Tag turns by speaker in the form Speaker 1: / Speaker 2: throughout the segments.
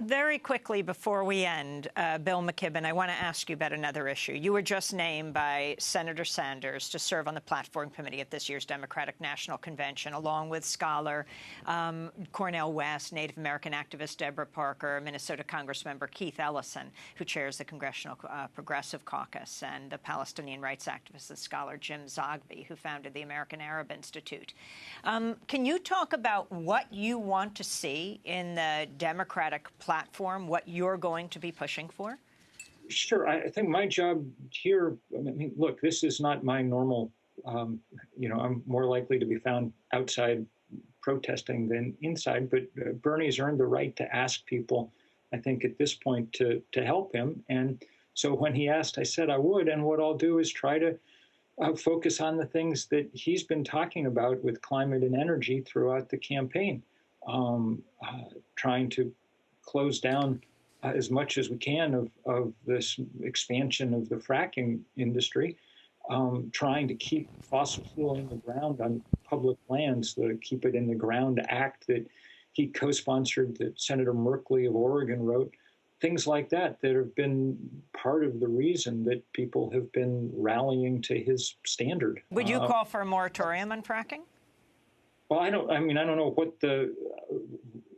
Speaker 1: Very quickly before we end, Bill McKibben, I want to ask you about another issue. You were just named by Senator Sanders to serve on the platform committee at this year's Democratic National Convention, along with scholar Cornel West, Native American activist Deborah Parker, Minnesota Congressmember Keith Ellison, who chairs the Congressional Progressive Caucus, and the Palestinian rights activist and scholar Jim Zogby, who founded the American Arab Institute. Can you talk about what you want to see in the Democratic platform, what you're going to be pushing for?
Speaker 2: Sure. I think my job here, I mean, look, this is not my normal, I'm more likely to be found outside protesting than inside, but Bernie's earned the right to ask people, I think, at this point to help him. And so when he asked, I said I would. And what I'll do is try to focus on the things that he's been talking about with climate and energy throughout the campaign, trying to close down as much as we can of this expansion of the fracking industry, trying to keep fossil fuel in the ground on public lands, the Keep It in the Ground Act that he co-sponsored, that Senator Merkley of Oregon wrote, things like that have been part of the reason that people have been rallying to his standard.
Speaker 1: Would you call for a moratorium on fracking?
Speaker 2: Well, I don't know what the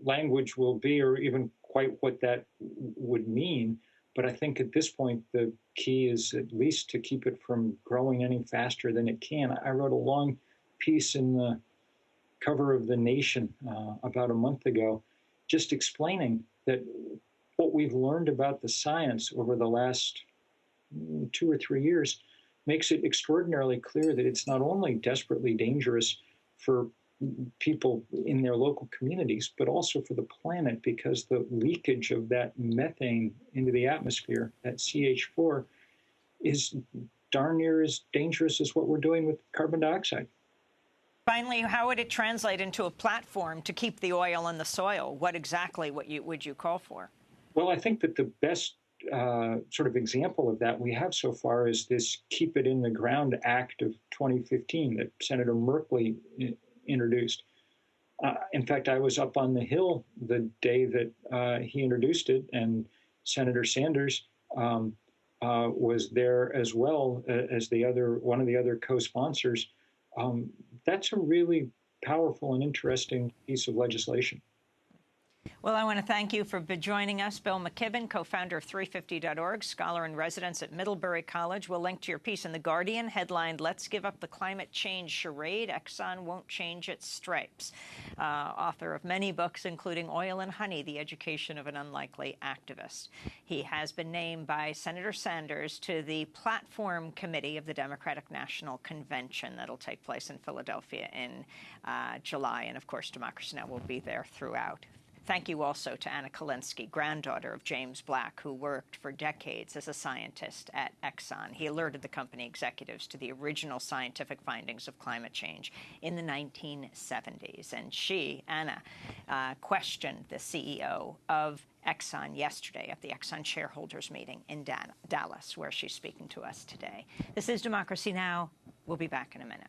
Speaker 2: language will be or even quite what that would mean. But I think at this point, the key is at least to keep it from growing any faster than it can. I wrote a long piece in the cover of The Nation about a month ago, just explaining that what we've learned about the science over the last 2 or 3 years makes it extraordinarily clear that it's not only desperately dangerous for people in their local communities, but also for the planet, because the leakage of that methane into the atmosphere, that CH4, is darn near as dangerous as what we're doing with carbon dioxide.
Speaker 1: Finally, how would it translate into a platform to keep the oil in the soil? What exactly would you call for?
Speaker 2: Well, I think that the best sort of example of that we have so far is this Keep It in the Ground Act of 2015 that Senator Merkley introduced. In fact, I was up on the Hill the day that he introduced it, and Senator Sanders was there as well as one of the other co-sponsors. That's a really powerful and interesting piece of legislation.
Speaker 1: Well, I want to thank you for joining us. Bill McKibben, co-founder of 350.org, scholar in residence at Middlebury College. We'll link to your piece in The Guardian, headlined, "Let's Give Up the Climate Change Charade. Exxon Won't Change Its Stripes." Author of many books, including Oil and Honey, The Education of an Unlikely Activist. He has been named by Senator Sanders to the Platform Committee of the Democratic National Convention that'll take place in Philadelphia in July. And, of course, Democracy Now! Will be there throughout. Thank you also to Anna Kalinsky, granddaughter of James Black, who worked for decades as a scientist at Exxon. He alerted the company executives to the original scientific findings of climate change in the 1970s. And she, Anna, questioned the CEO of Exxon yesterday at the Exxon shareholders meeting in Dallas, where she's speaking to us today. This is Democracy Now! We'll be back in a minute.